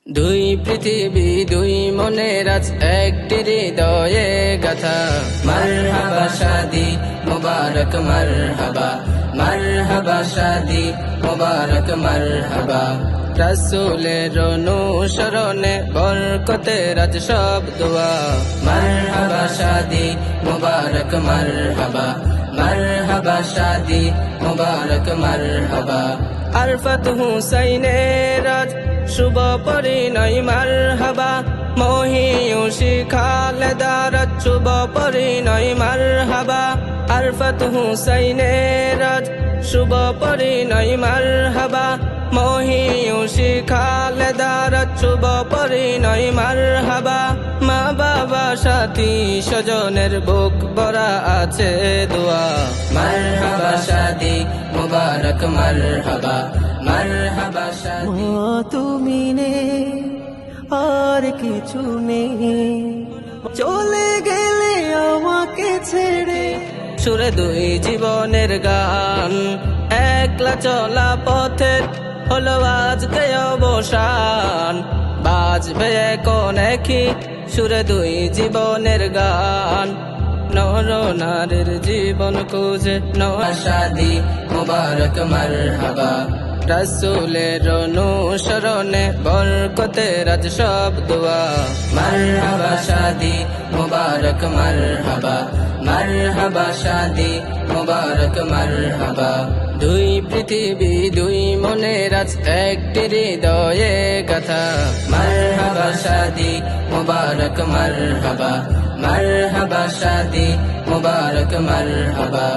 দুই পৃথিবী দুই মনের আজ একটি হৃদয়ে গাথা। মারহাবা শাদি মুবারক মারহাবা, মারহাবা শাদি মুবারক মারহাবা। রাসূলের অনুসরণে বরকতের আজ সব দোয়া। মারহাবা শাদি মুবারক মারহাবা, মারহাবা শাদি মুবারক মারহাবা। আরফাত হুসাইনের আজ শুভ পরিণয় মারহাবা, মহিয়সী খালেদার আজ শুভ পরিণয় মারহাবা। আরফাত হুসাইনের আজ শুভ পরিণয় মারহাবা, মহিয়সী খালেদার আজ শুভ পরিণয় মারহাবা। মা বাবা সাথী স্বজনের বুক ভরা আছে দোয়া। মারহাবা শাদি মুবারক মারহাবা, মারহাবা শাদি। তুমি নেই আর কিছু নেই, চলে গেলে আমাকে ছেড়ে। সুরে দুই জীবনের গান, একলা চলা পথের হলো আজকে অবসান। বাজবে এখন একই সুরে দুই জীবনের গান, নর নারীর জীবন খুঁজে নয়া শাদি মুবারক মারহাবা। রাসূলের অনুসরণে বরকতের আজ সব দোয়া। মারহাবা শাদি মুবারক মারহাবা, মারহাবা শাদি মুবারক মারহাবা। দুই পৃথিবী দুই মনের আজ একটি হৃদয়ে গাথা। মারহাবা শাদি মুবারক মারহাবা, মারহাবা শাদি মুবারক মারহাবা।